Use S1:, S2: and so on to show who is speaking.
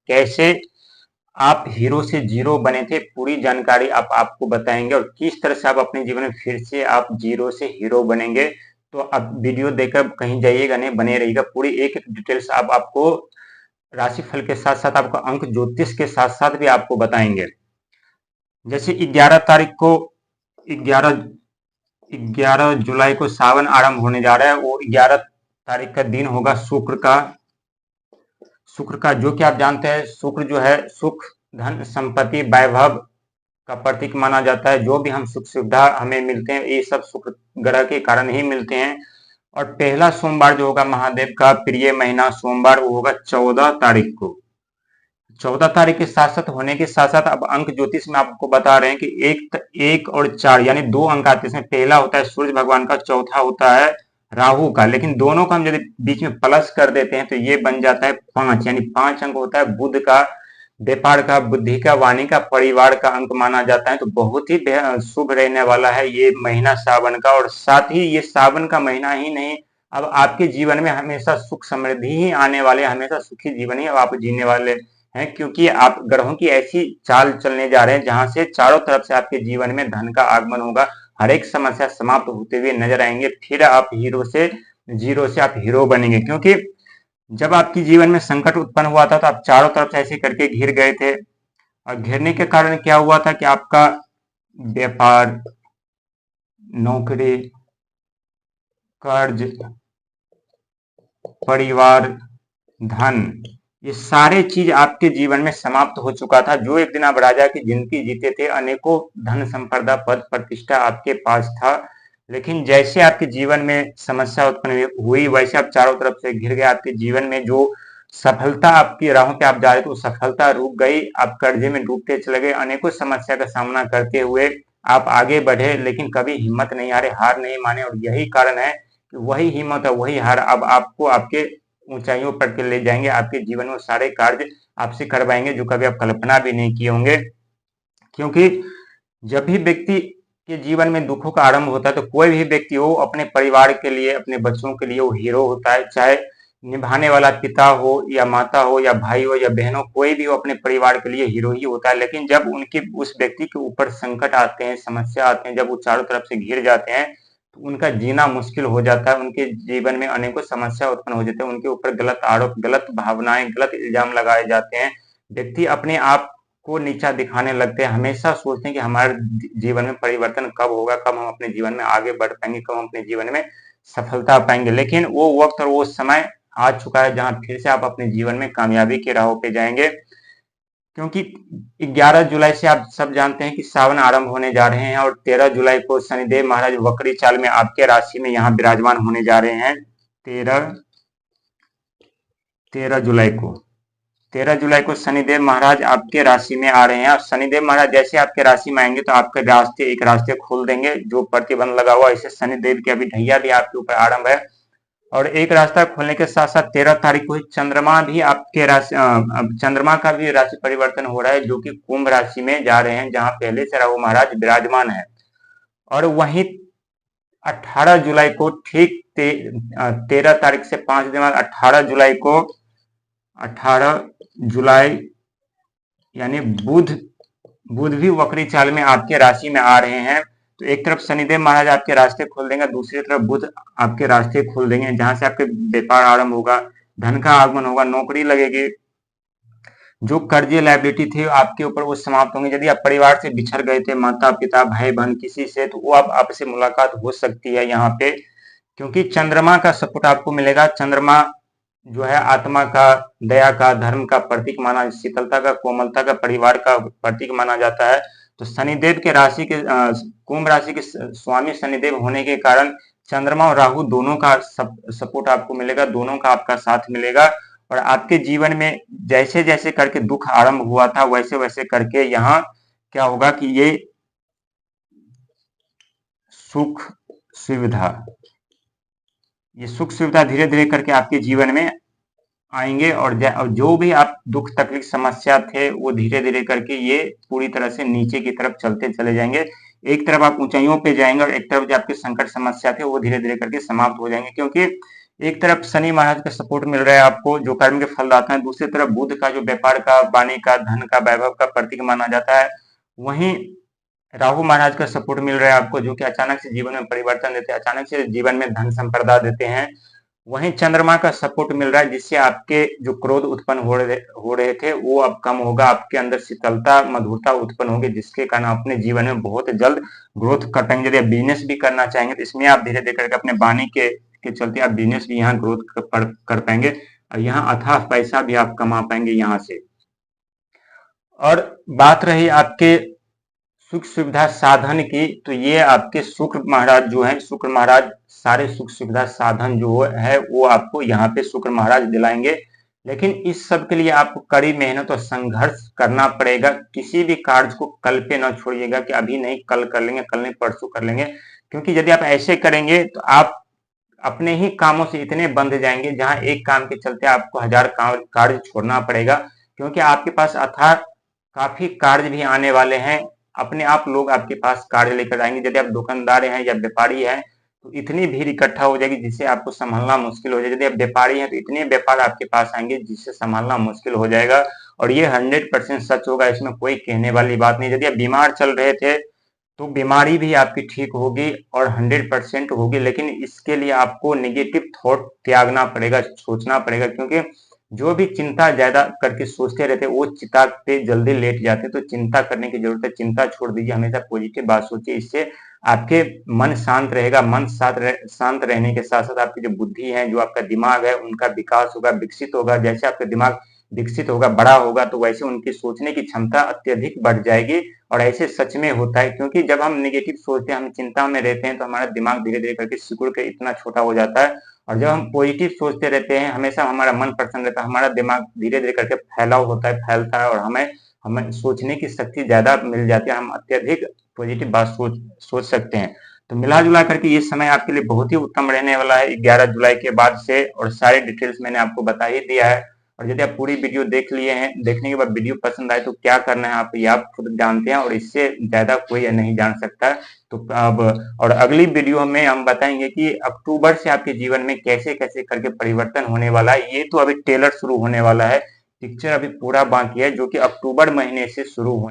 S1: कैसे आप हीरो से जीरो बने थे, पूरी जानकारी आप आपको बताएंगे और किस तरह से आप अपने जीवन में फिर से आप जीरो से हीरो बनेंगे। तो आप वीडियो देखकर कहीं जाइएगा नहीं, बने रहिएगा। पूरी एक एक डिटेल्स आप आपको राशिफल के साथ साथ आपको अंक ज्योतिष के साथ साथ भी आपको बताएंगे। जैसे 11 तारीख को 11 11 जुलाई को सावन आरंभ होने जा रहा है। वो 11 तारीख का दिन होगा शुक्र का जो कि आप जानते हैं शुक्र जो है सुख धन संपत्ति वैभव का प्रतीक माना जाता है। जो भी हम सुख सुविधा हमें मिलते हैं ये सब शुक्र ग्रह के कारण ही मिलते हैं। और पहला सोमवार जो होगा महादेव का प्रिय महीना सोमवार वो होगा 14 तारीख को। 14 तारीख के साथ साथ होने के साथ साथ अब अंक ज्योतिष में आपको बता रहे हैं कि एक और 4 यानी 2 अंक आते हैं। पहला होता है सूर्य भगवान का, चौथा होता है राहु का। लेकिन दोनों का हम यदि बीच में प्लस कर देते हैं तो ये बन जाता है 5, यानी 5 अंक होता है। बुध का, व्यापार का, बुद्धि का, वाणी का, परिवार का अंक माना जाता है। तो बहुत ही शुभ रहने वाला है ये महीना सावन का। और साथ ही ये सावन का महीना ही नहीं, अब आपके जीवन में हमेशा सुख समृद्धि ही आने वाले, हमेशा सुखी जीवन ही अब आप जीने वाले हैं। क्योंकि आप ग्रहों की ऐसी चाल चलने जा रहे हैं जहां से चारों तरफ से आपके जीवन में धन का आगमन होगा। हर एक समस्या समाप्त होते हुए नजर आएंगे। फिर आप हीरो से जीरो से आप हीरो बनेंगे। क्योंकि जब आपके जीवन में संकट उत्पन्न हुआ था तो आप चारों तरफ से ऐसे करके घिर गए थे। और घिरने के कारण क्या हुआ था कि आपका व्यापार, नौकरी, कर्ज, परिवार, धन, ये सारे चीज आपके जीवन में समाप्त हो चुका था। जो एक दिन आप राजा की जिंदगी जीते थे, अनेकों धन संपदा पद प्रतिष्ठा आपके पास था। लेकिन जैसे आपके जीवन में समस्या उत्पन्न हुई वैसे आप चारों तरफ से घिर गए। आपके जीवन में जो सफलता आपकी राहों पे आप जा रहे थे वो सफलता रुक गई। आप कर्जे में डूबते चले गए। अनेकों समस्या का सामना करते हुए आप आगे बढ़े, लेकिन कभी हिम्मत नहीं हारे, हार नहीं माने। और यही कारण है कि वही हिम्मत और वही हार अब आपको आपके ऊंचाइयों पर के ले जाएंगे। आपके जीवन में सारे कार्य आपसे करवाएंगे जो कभी आप कल्पना भी नहीं किए होंगे। क्योंकि जब भी व्यक्ति के जीवन में दुखों का आरंभ होता है तो कोई भी व्यक्ति हो अपने परिवार के लिए, अपने बच्चों के लिए वो हीरो होता है। चाहे निभाने वाला पिता हो या माता हो या भाई हो या बहन हो, कोई भी हो अपने परिवार के लिए हीरो ही होता है। लेकिन जब उनके उस व्यक्ति के ऊपर संकट आते हैं, समस्या आते हैं, जब वो चारों तरफ से घिर जाते हैं तो उनका जीना मुश्किल हो जाता है। उनके जीवन में अनेकों समस्या उत्पन्न हो जाते हैं। उनके ऊपर गलत आरोप, गलत भावनाएं, गलत इल्जाम लगाए जाते हैं। व्यक्ति अपने आप को नीचा दिखाने लगते हैं। हमेशा सोचते हैं कि हमारे जीवन में परिवर्तन कब होगा, कब हम अपने जीवन में आगे बढ़ पाएंगे, कब हम अपने जीवन में सफलता पाएंगे। लेकिन वो वक्त और वो समय आ चुका है जहां फिर से आप अपने जीवन में कामयाबी के राहों पे जाएंगे। क्योंकि 11 जुलाई से आप सब जानते हैं कि सावन आरंभ होने जा रहे हैं। और 13 जुलाई को शनिदेव महाराज वक्री चाल में आपके राशि में यहाँ विराजमान होने जा रहे हैं। 13 जुलाई को 13 जुलाई को शनिदेव महाराज आपके राशि में आ रहे हैं। और शनिदेव महाराज जैसे आपके राशि में आएंगे तो आपके एक रास्ते खोल देंगे जो प्रतिबंध लगा हुआ। ऐसे शनिदेव की अभी ढैया भी आपके ऊपर आरंभ है। और एक रास्ता खोलने के साथ साथ 13 तारीख को चंद्रमा भी आपके राशि, चंद्रमा का भी राशि परिवर्तन हो रहा है जो कि कुंभ राशि में जा रहे हैं जहां पहले से राहु महाराज विराजमान है। और वहीं 18 जुलाई को ठीक 13 तारीख से 5 दिन बाद 18 जुलाई यानी बुध भी वक्री चाल में आपके राशि में आ रहे हैं। तो एक तरफ शनिदेव महाराज आपके रास्ते खोल देंगे, दूसरी तरफ बुध आपके रास्ते खोल देंगे जहां से आपके व्यापार आरंभ होगा, धन का आगमन होगा, नौकरी लगेगी। जो कर्जे लायबिलिटी थे आपके ऊपर वो समाप्त होंगे। यदि आप परिवार से बिछड़ गए थे, माता पिता भाई बहन किसी से, तो वो अब आपसे मुलाकात हो सकती है यहाँ पे। क्योंकि चंद्रमा का सपोर्ट आपको मिलेगा। चंद्रमा जो है आत्मा का, दया का, धर्म का प्रतीक माना, शीतलता का, कोमलता का, परिवार का प्रतीक माना जाता है। तो शनिदेव के राशि के कुंभ राशि के स्वामी शनिदेव होने के कारण चंद्रमा और राहु दोनों का सपोर्ट आपको मिलेगा, दोनों का आपका साथ मिलेगा। और आपके जीवन में जैसे जैसे करके दुख आरंभ हुआ था वैसे वैसे करके यहाँ क्या होगा कि ये सुख सुविधा धीरे धीरे करके आपके जीवन में आएंगे। और जो भी आप दुख तकलीफ समस्या थे वो धीरे धीरे करके ये पूरी तरह से नीचे की तरफ चलते चले जाएंगे। एक तरफ आप ऊंचाइयों पे जाएंगे और एक तरफ जो आपके संकट समस्या थे वो धीरे धीरे करके समाप्त हो जाएंगे। क्योंकि एक तरफ शनि महाराज का सपोर्ट मिल रहा है आपको, जो कर्म के फल दाता है। दूसरी तरफ बुध का, जो व्यापार का, वाणी का, धन का, वैभव का प्रतीक माना जाता है। वहीं राहु महाराज का सपोर्ट मिल रहा है आपको, जो कि अचानक से जीवन में परिवर्तन देते हैं, अचानक से जीवन में धन संपदा देते हैं। वहीं चंद्रमा का सपोर्ट मिल रहा है, जिससे आपके जो क्रोध उत्पन्न हो रहे थे वो अब कम होगा, आपके अंदर शीतलता, मधुरता उत्पन्न होगी, जिसके कारण अपने जीवन में बहुत जल्द ग्रोथ कर पाएंगे। यदि आप बिजनेस भी करना चाहेंगे तो इसमें आप धीरे धीरे करके अपने वाणी के चलते आप बिजनेस भी यहाँ ग्रोथ कर पाएंगे, और यहाँ अथाह पैसा भी आप कमा पाएंगे यहाँ से। और बात रही आपके सुख सुविधा साधन की, तो ये आपके शुक्र महाराज जो है, शुक्र महाराज सारे सुख सुविधा साधन जो है वो आपको यहाँ पे शुक्र महाराज दिलाएंगे। लेकिन इस सब के लिए आपको कड़ी मेहनत और संघर्ष करना पड़ेगा। किसी भी कार्य को कल पे न छोड़िएगा कि अभी नहीं कल कर लेंगे, कल नहीं परसों कर लेंगे, क्योंकि यदि आप ऐसे करेंगे तो आप अपने ही कामों से इतने बंध जाएंगे, जहां एक काम के चलते आपको 1000 कार्य छोड़ना पड़ेगा, क्योंकि आपके पास अथाह काफी कार्य भी आने वाले हैं। अपने आप लोग आपके पास कार्य लेकर आएंगे। यदि आप दुकानदार हैं या व्यापारी हैं तो इतनी भीड़ इकट्ठा हो जाएगी जिससे आपको संभालना मुश्किल हो जाएगा। यदि आप व्यापारी हैं तो इतने व्यापार आपके पास आएंगे जिससे संभालना मुश्किल हो जाएगा। और ये 100% सच होगा, इसमें कोई कहने वाली बात नहीं। यदि आप बीमार चल रहे थे तो बीमारी भी आपकी ठीक होगी और 100% होगी, लेकिन इसके लिए आपको नेगेटिव थॉट त्यागना पड़ेगा, सोचना पड़ेगा, क्योंकि जो भी चिंता ज्यादा करके सोचते रहते वो चिता पे जल्दी लेट जाते। तो चिंता करने की जरूरत है, चिंता छोड़ दीजिए, हमेशा पॉजिटिव बात सोचिए, इससे आपके मन शांत रहेगा। मन शांत रहने के साथ साथ आपकी जो बुद्धि है, जो आपका दिमाग है, उनका विकास होगा, विकसित होगा। जैसे आपका दिमाग विकसित होगा, बड़ा होगा, तो वैसे उनकी सोचने की क्षमता अत्यधिक बढ़ जाएगी। और ऐसे सच में होता है, क्योंकि जब हम नेगेटिव सोचते हैं, हम चिंता में रहते हैं, तो हमारा दिमाग धीरे धीरे करके सिकुड़ के इतना छोटा हो जाता है। और जब हम पॉजिटिव सोचते रहते हैं, हमेशा हमारा मन प्रसन्न रहता है, हमारा दिमाग धीरे धीरे करके फैलाव होता है, फैलता है, और हमें सोचने की शक्ति ज्यादा मिल जाती है। हम अत्यधिक पॉजिटिव बात सोच सकते हैं। तो मिला जुला करके ये समय आपके लिए बहुत ही उत्तम रहने वाला है 11 जुलाई के बाद से, और सारे डिटेल्स मैंने आपको बता ही दिया है। और यदि आप पूरी वीडियो देख लिए हैं, देखने के बाद वीडियो पसंद आए तो क्या करना है आप, ये आप खुद जानते हैं, और इससे ज्यादा कोई नहीं जान सकता। तो अब और अगली वीडियो में हम बताएंगे कि अक्टूबर से आपके जीवन में कैसे कैसे करके परिवर्तन होने वाला है। ये तो अभी ट्रेलर शुरू होने वाला है, पिक्चर अभी पूरा बाकी है, जो कि अक्टूबर महीने से शुरू होने